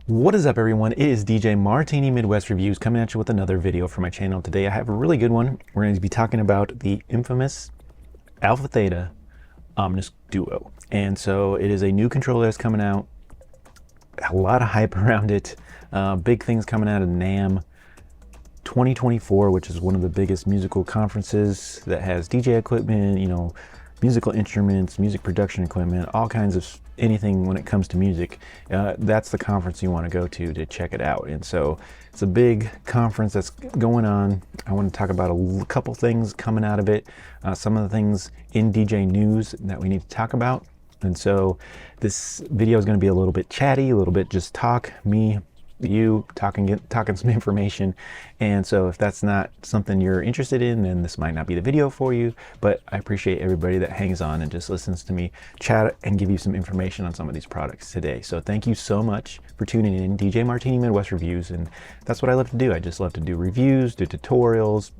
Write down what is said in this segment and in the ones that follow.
What is up, everyone? It is DJ Martini Midwest Reviews coming at you with another video for my channel. Today I have a really good one. We're going to be talking about the infamous AlphaTheta Omnis-Duo. And so it is a new controller that's coming out. A lot of hype around it. Big things coming out of NAMM 2024, which is one of the biggest musical conferences that has DJ equipment, musical instruments, music production equipment, all kinds of anything when it comes to music. That's the conference you want to go to check it out. And so it's a big conference that's going on. I want to talk about a couple things coming out of it, some of the things in DJ news that we need to talk about. And so this video is going to be a little bit chatty, a little bit just talk, me, you talking some information. And so if that's not something you're interested in, then this might not be the video for you. But I appreciate everybody that hangs on and just listens to me chat and give you some information on some of these products today. So thank you so much for tuning in. DJ Martini Midwest Reviews, and that's what I love to do. I just love to do reviews, do tutorials,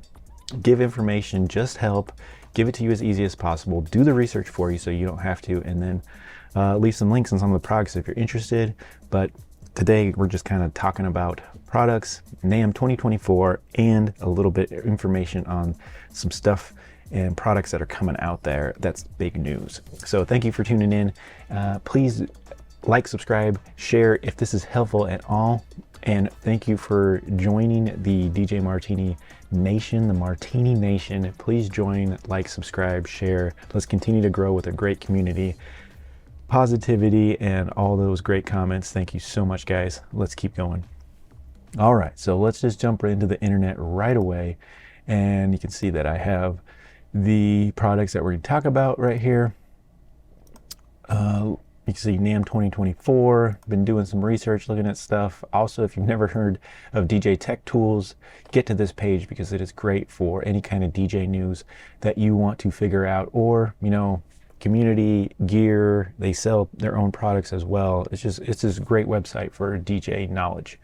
give information, just help, give it to you as easy as possible, do the research for you so you don't have to, and then leave some links on some of the products if you're interested. But today we're just kind of talking about products, NAMM 2024, and a little bit of information on some stuff and products that are coming out there. That's big news. So thank you for tuning in. Please like, subscribe, share if this is helpful at all. And thank you for joining the DJ Martini Nation, the Martini Nation. Please join, like, subscribe, share. Let's continue to grow with a great community. Positivity and all those great comments. Thank you so much, guys. Let's keep going. All right, so let's just jump right into the internet right away. And you can see that I have the products that we're going to talk about right here. You can see NAMM 2024. Been doing some research, looking at stuff. Also, if you've never heard of DJ Tech Tools, get to this page because it is great for any kind of DJ news that you want to figure out, or community gear. They sell their own products as well. It's just a great website for DJ knowledge.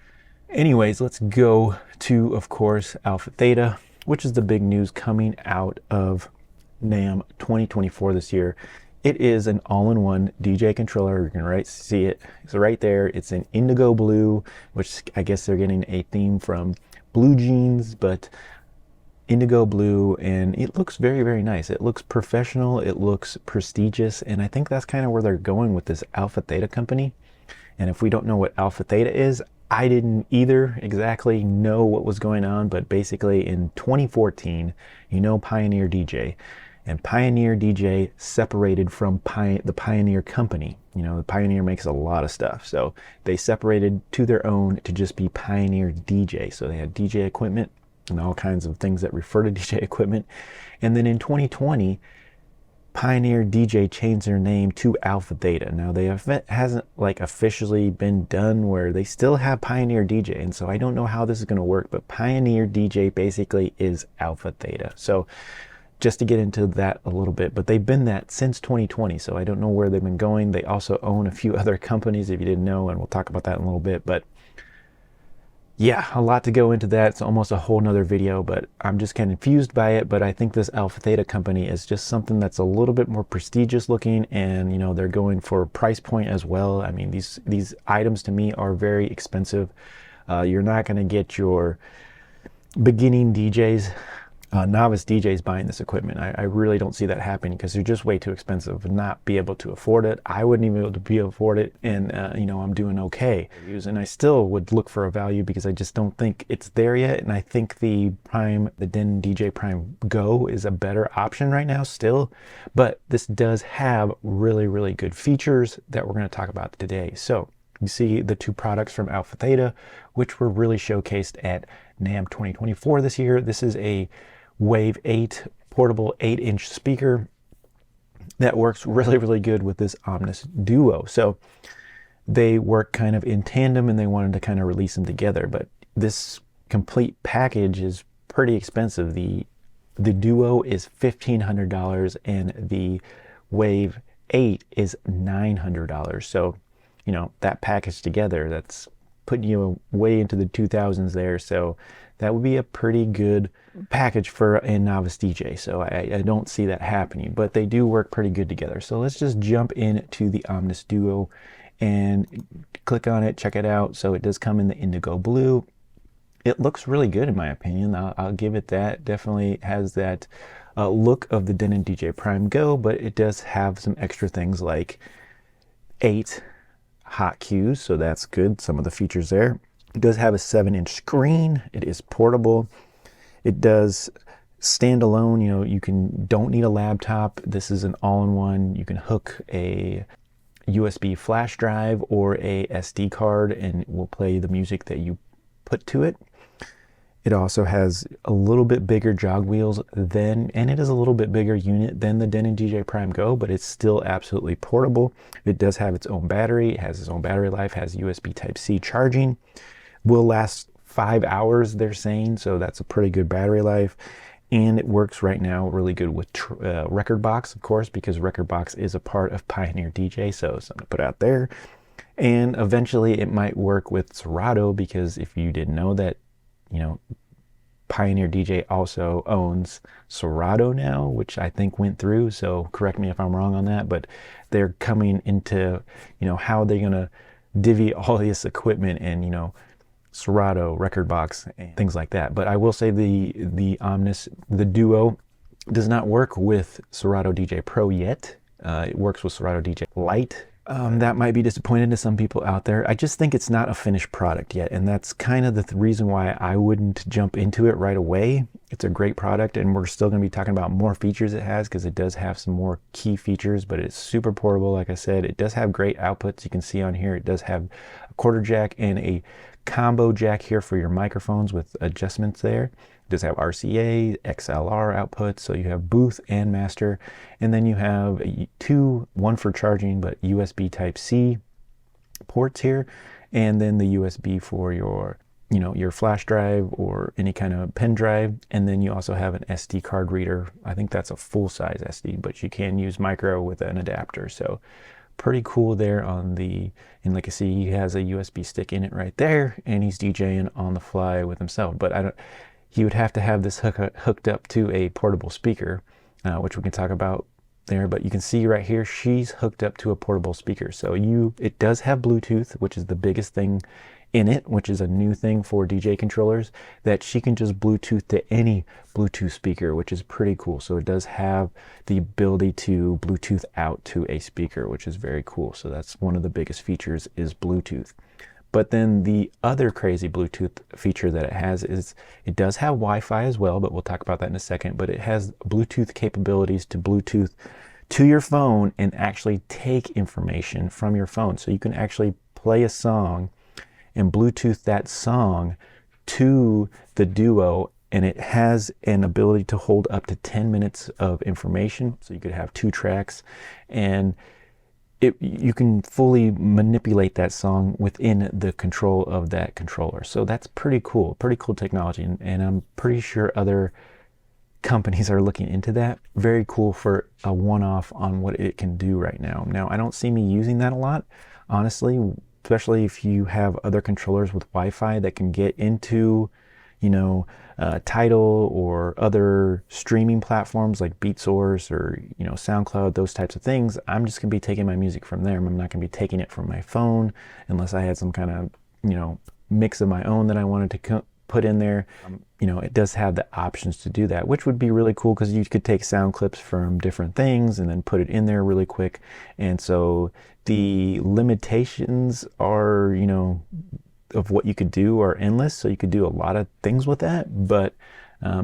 Anyways, let's go to, of course, AlphaTheta, which is the big news coming out of NAMM 2024 this year. It is an all-in-one DJ controller. You can see it. It's right there. It's in indigo blue, which I guess they're getting a theme from blue jeans, but indigo blue, and it looks very, very nice. It looks professional, it looks prestigious, and I think that's kind of where they're going with this AlphaTheta company. And if we don't know what AlphaTheta is, I didn't either exactly know what was going on, but basically in 2014, Pioneer DJ, and Pioneer DJ separated from the Pioneer company. The Pioneer makes a lot of stuff, so they separated to their own to just be Pioneer DJ. So they had DJ equipment and all kinds of things that refer to DJ equipment. And then in 2020, Pioneer DJ changed their name to AlphaTheta. Now hasn't officially been done where they still have Pioneer DJ. And so I don't know how this is going to work, but Pioneer DJ basically is AlphaTheta. So just to get into that a little bit, but they've been that since 2020. So I don't know where they've been going. They also own a few other companies, if you didn't know, and we'll talk about that in a little bit. But yeah, a lot to go into that. It's almost a whole nother video, but I'm just kind of confused by it. But I think this AlphaTheta company is just something that's a little bit more prestigious looking, and they're going for price point as well. I mean, these items to me are very expensive. You're not going to get your beginning DJs, novice DJs buying this equipment. I really don't see that happening because they're just way too expensive and not be able to afford it. I wouldn't even be able to afford it, and I'm doing okay. And I still would look for a value because I just don't think it's there yet. And I think the Den DJ Prime Go is a better option right now still, but this does have really, really good features that we're going to talk about today. So you see the two products from AlphaTheta, which were really showcased at NAMM 2024 this year. This is a Wave 8 portable 8-inch speaker that works really, really good with this OmnisDuo. So they work kind of in tandem, and they wanted to kind of release them together. But this complete package is pretty expensive. The Duo is $1,500 and the Wave 8 is $900. So that package together, that's putting you way into the 2000s there. So that would be a pretty good package for a novice DJ. So I don't see that happening, but they do work pretty good together. So let's just jump into the OmnisDuo and click on it, check it out. So it does come in the indigo blue. It looks really good in my opinion. I'll give it that. Definitely has that look of the Denon DJ Prime Go, but it does have some extra things like 8 hot cues, so that's good. Some of the features there. It does have a 7-inch screen. It is portable. It does stand alone. You know, you don't need a laptop. This is an all-in-one. You can hook a USB flash drive or a SD card and it will play the music that you put to it. It also has a little bit bigger jog wheels and it is a little bit bigger unit than the Denon DJ Prime Go, but it's still absolutely portable. It does have its own battery. It has its own battery life, has USB Type-C charging. Will last 5 hours, they're saying, so that's a pretty good battery life. And it works right now really good with Rekordbox, of course, because Rekordbox is a part of Pioneer DJ, so something to put out there. And eventually it might work with Serato, because if you didn't know that, you know, Pioneer DJ also owns Serato now, which I think went through, so correct me if I'm wrong on that, but they're coming into, you know, how they're gonna divvy all this equipment and, you know, Serato, Rekordbox, and things like that. But I will say the Duo does not work with Serato DJ Pro yet. It works with Serato DJ Lite. That might be disappointing to some people out there. I just think it's not a finished product yet, and that's kind of the reason why I wouldn't jump into it right away. It's a great product, and we're still going to be talking about more features it has, because it does have some more key features, but it's super portable. Like I said, it does have great outputs. You can see on here it does have a quarter jack and a combo jack here for your microphones with adjustments there. It does have RCA, XLR outputs, so you have booth and master, and then you have one for charging, but USB Type-C ports here, and then the USB for your, you know, your flash drive or any kind of pen drive, and then you also have an SD card reader. I think that's a full-size SD, but you can use micro with an adapter, so pretty cool there on the, and like I see, he has a USB stick in it right there, and he's DJing on the fly with himself. But he would have to have this hooked up to a portable speaker, which we can talk about there. But you can see right here, she's hooked up to a portable speaker. So it does have Bluetooth, which is the biggest thing in it, which is a new thing for DJ controllers, that she can just Bluetooth to any Bluetooth speaker, which is pretty cool. So it does have the ability to Bluetooth out to a speaker, which is very cool. So that's one of the biggest features, is Bluetooth. But then the other crazy Bluetooth feature that it has is it does have Wi-Fi as well, but we'll talk about that in a second. But it has Bluetooth capabilities to Bluetooth to your phone and actually take information from your phone. So you can actually play a song and Bluetooth that song to the Duo, and it has an ability to hold up to 10 minutes of information. So you could have 2 tracks, and you can fully manipulate that song within the control of that controller. So that's pretty cool technology, and I'm pretty sure other companies are looking into that. Very cool for a one-off on what it can do right now. Now, I don't see me using that a lot, honestly, especially if you have other controllers with Wi-Fi that can get into, you know, Tidal or other streaming platforms like BeatSource or, you know, SoundCloud, those types of things. I'm just gonna be taking my music from there. I'm not gonna be taking it from my phone unless I had some kind of, you know, mix of my own that I wanted to put in there. You know, it does have the options to do that, which would be really cool, because you could take sound clips from different things and then put it in there really quick. And so the limitations are, you know, of what you could do are endless. So you could do a lot of things with that, but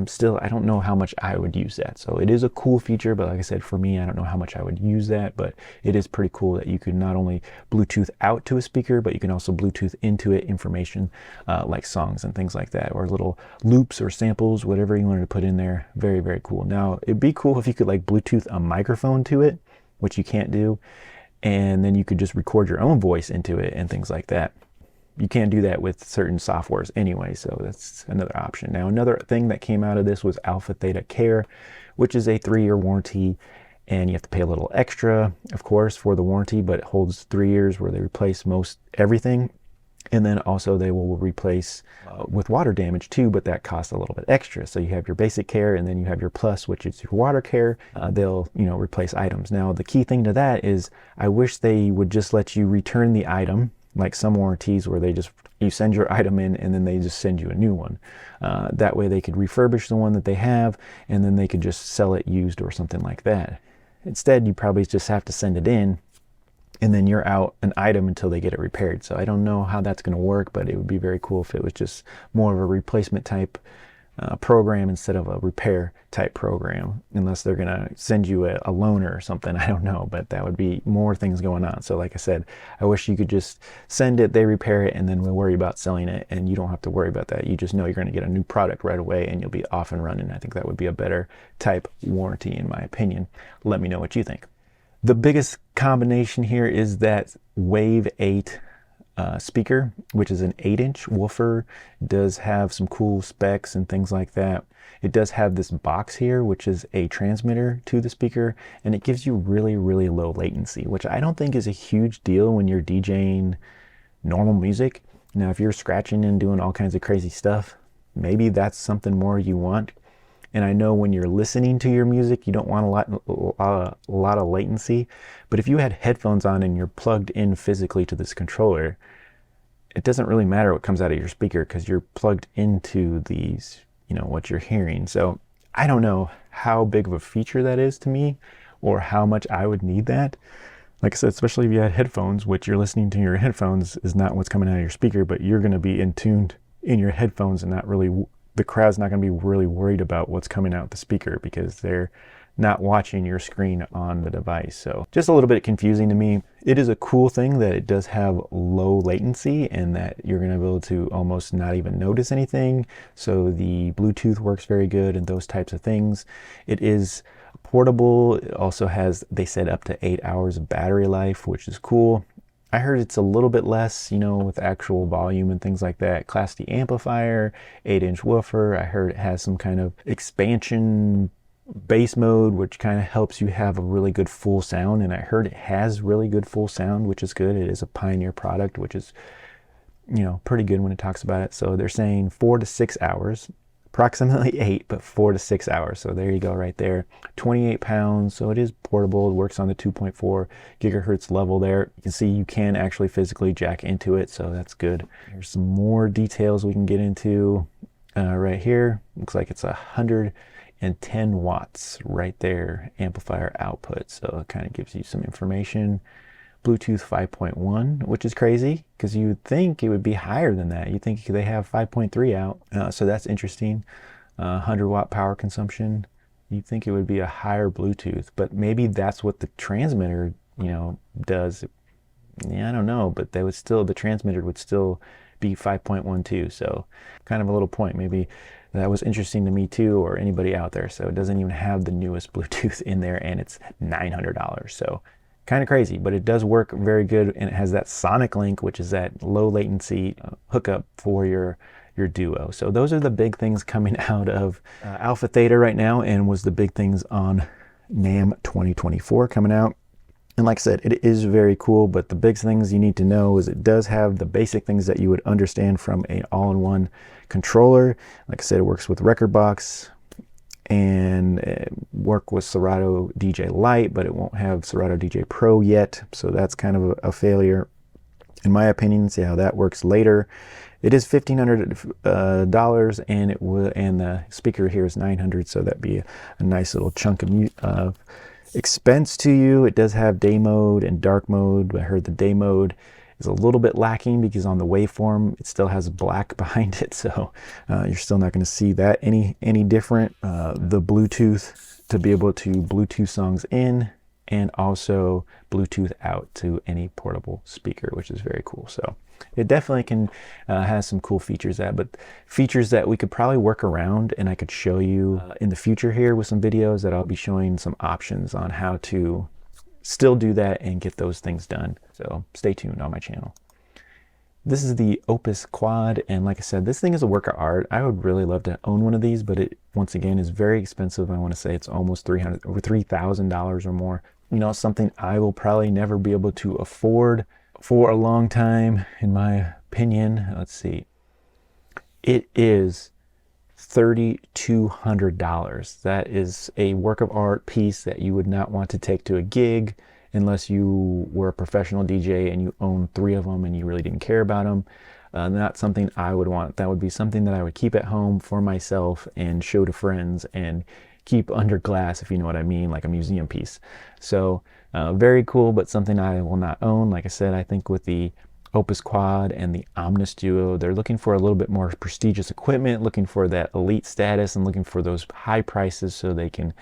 still, I don't know how much I would use that. So it is a cool feature, but like I said, for me, I don't know how much I would use that, but it is pretty cool that you can not only Bluetooth out to a speaker, but you can also Bluetooth into it information like songs and things like that, or little loops or samples, whatever you wanted to put in there. Very, very cool. Now, it'd be cool if you could like Bluetooth a microphone to it, which you can't do, and then you could just record your own voice into it and things like that. You can't do that with certain softwares anyway, so that's another option. Now, another thing that came out of this was AlphaTheta Care, which is a 3-year warranty, and you have to pay a little extra, of course, for the warranty, but it holds 3 years where they replace most everything. And then also they will replace with water damage too, but that costs a little bit extra. So you have your basic care, and then you have your plus, which is your water care. They'll, replace items. Now, the key thing to that is I wish they would just let you return the item, like some warranties where you send your item in and then they just send you a new one. That way they could refurbish the one that they have, and then they could just sell it used or something like that. Instead, you probably just have to send it in, and then you're out an item until they get it repaired. So I don't know how that's going to work, but it would be very cool if it was just more of a replacement type program instead of a repair type program, unless they're going to send you a loaner or something. I don't know, but that would be more things going on. So like I said, I wish you could just send it, they repair it, and then we'll worry about selling it, and you don't have to worry about that. You just know you're going to get a new product right away and you'll be off and running. I think that would be a better type warranty in my opinion. Let me know what you think. The biggest combination here is that Wave 8 speaker, which is an 8-inch woofer. It does have some cool specs and things like that. It does have this box here, which is a transmitter to the speaker, and it gives you really, really low latency, which I don't think is a huge deal when you're DJing normal music. Now, if you're scratching and doing all kinds of crazy stuff, maybe that's something more you want. And I know when you're listening to your music, you don't want a lot of latency. But if you had headphones on and you're plugged in physically to this controller, it doesn't really matter what comes out of your speaker because you're plugged into these, what you're hearing. So I don't know how big of a feature that is to me or how much I would need that. Like I said, especially if you had headphones, which you're listening to your headphones is not what's coming out of your speaker, but you're going to be in tuned in your headphones and not really, the crowd's not going to be really worried about what's coming out the speaker because they're not watching your screen on the device. So just a little bit confusing to me. It is a cool thing that it does have low latency and that you're going to be able to almost not even notice anything. So the Bluetooth works very good and those types of things. It is portable. It also has, they said, up to 8 hours of battery life, which is cool. I heard it's a little bit less, with actual volume and things like that. Class D amplifier, 8-inch woofer. I heard it has some kind of expansion bass mode, which kind of helps you have a really good full sound. And I heard it has really good full sound, which is good. It is a Pioneer product, which is, pretty good when it talks about it. So they're saying 4 to 6 hours. Approximately 8, but 4 to 6 hours. So there you go right there. 28 pounds. So it is portable. It works on the 2.4 gigahertz level there. You can see you can actually physically jack into it. So that's good. There's some more details we can get into right here. Looks like it's 110 watts right there, amplifier output. So it kind of gives you some information. Bluetooth 5.1, which is crazy because you would think it would be higher than that. You think they have 5.3 out, so that's interesting. 100 watt power consumption. You'd think it would be a higher Bluetooth, but maybe that's what the transmitter, does. Yeah, I don't know, but they would still, the transmitter would still be 5.12. So kind of a little point. Maybe that was interesting to me too, or anybody out there. So it doesn't even have the newest Bluetooth in there, and it's $900. So kind of crazy, but it does work very good, and it has that Sonic Link, which is that low latency hookup for your Duo. So those are the big things coming out of AlphaTheta right now, and was the big things on NAMM 2024 coming out. And like I said, it is very cool, but the big things you need to know is it does have the basic things that you would understand from an all-in-one controller. Like I said, it works with Rekordbox and work with Serato DJ Lite, but it won't have Serato DJ Pro yet. So that's kind of a failure, in my opinion. See how that works later. It is $1,500, and the speaker here is $900. So that'd be a nice little chunk of expense to you. It does have day mode and dark mode. I heard the day mode is a little bit lacking because on the waveform it still has black behind it, so you're still not going to see that any different. The Bluetooth, to be able to Bluetooth songs in and also Bluetooth out to any portable speaker, which is very cool. So it definitely can has some cool features but features that we could probably work around, and I could show you in the future here with some videos that I'll be showing some options on how to still do that and get those things done. So stay tuned on my channel. This is the Opus Quad, and like I said, this thing is a work of art. I would really love to own one of these, but it once again is very expensive. I want to say it's almost $3,000 or more. Something I will probably never be able to afford for a long time, in my opinion, let's see, it is $3,200. That is a work of art piece that you would not want to take to a gig unless you were a professional DJ and you own 3 of them and you really didn't care about them. Not something I would want. That would be something that I would keep at home for myself and show to friends and keep under glass, if you know what I mean, like a museum piece. So very cool, but something I will not own. Like I said, I think with the Opus Quad and the OmnisDuo, they're looking for a little bit more prestigious equipment, looking for that elite status and looking for those high prices so they can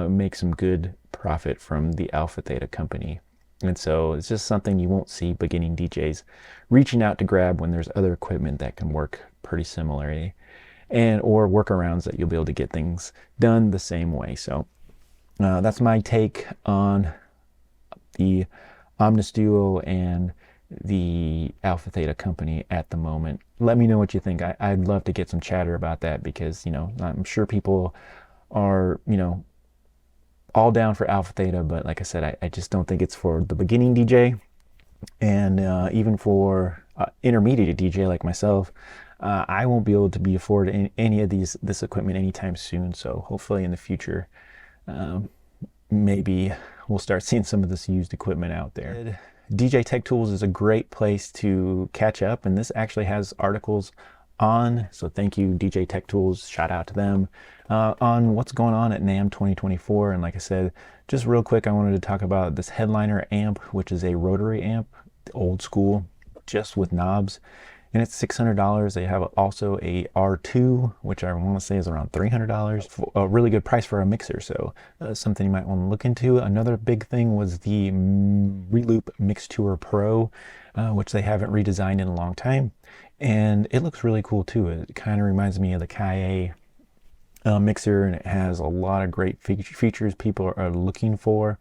make some good profit from the AlphaTheta company. And so it's just something you won't see beginning DJs reaching out to grab when there's other equipment that can work pretty similarly, and or workarounds that you'll be able to get things done the same way. So that's my take on the OmnisDuo and the AlphaTheta company at the moment. Let me know what you think. I'd love to get some chatter about that, because, you know, I'm sure people are, you know, all down for AlphaTheta, but like I said, I just don't think it's for the beginning DJ, and even for intermediate DJ like myself. I won't be able to be afforded any of this equipment anytime soon. So hopefully in the future, maybe we'll start seeing some of this used equipment out there. DJ Tech Tools is a great place to catch up, and this actually has articles on, so thank you DJ Tech Tools, shout out to them, on what's going on at NAMM 2024. And like I said, just real quick, I wanted to talk about this Headliner amp, which is a rotary amp, old school, just with knobs, and it's $600. They have also a R2, which I want to say is around $300, a really good price for a mixer. So something you might want to look into. Another big thing was the Reloop Mixtour Pro, which they haven't redesigned in a long time, and it looks really cool too. It kind of reminds me of the Kaye mixer, and it has a lot of great features people are looking for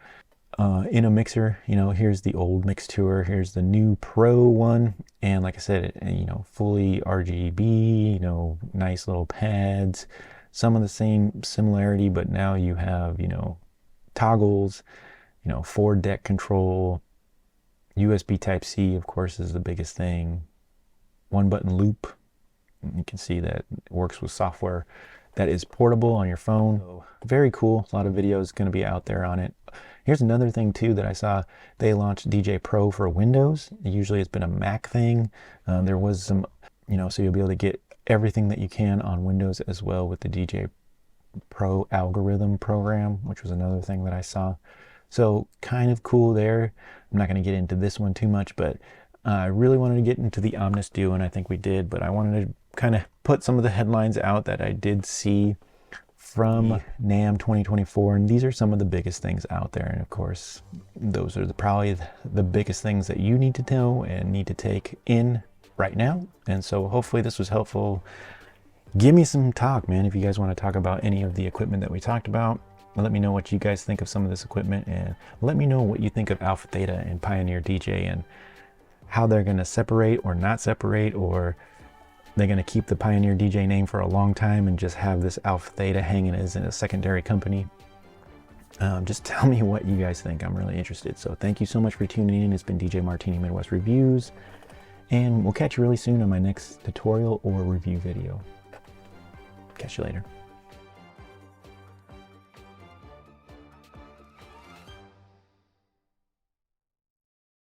in a mixer. You know, here's the old Mixtour, here's the new Pro one, and like I said, you know, fully RGB, you know, nice little pads, some of the same similarity, but now you have, you know, toggles, you know, 4-deck control, USB Type-C, of course, is the biggest thing, 1-button loop. You can see that it works with software that is portable on your phone. So, very cool. A lot of videos going to be out there on it. Here's another thing too that I saw. They launched DJ Pro for Windows. Usually it's been a Mac thing. There was some, you know, so you'll be able to get everything that you can on Windows as well with the DJ Pro algorithm program, which was another thing that I saw. So kind of cool there. I'm not going to get into this one too much, but I really wanted to get into the OmnisDuo, and I think we did, but I wanted to kind of put some of the headlines out that I did see from NAMM 2024, and these are some of the biggest things out there. And of course, those are probably the biggest things that you need to know and need to take in right now. And so hopefully this was helpful. Give me some talk, man, if you guys want to talk about any of the equipment that we talked about. Let me know what you guys think of some of this equipment, and let me know what you think of AlphaTheta and Pioneer DJ, and how they're going to separate or not separate, or they're going to keep the Pioneer DJ name for a long time and just have this AlphaTheta hanging as a secondary company. Just tell me what you guys think. I'm really interested. So thank you so much for tuning in. It's been DJ Martini Midwest Reviews, and we'll catch you really soon on my next tutorial or review video. Catch you later.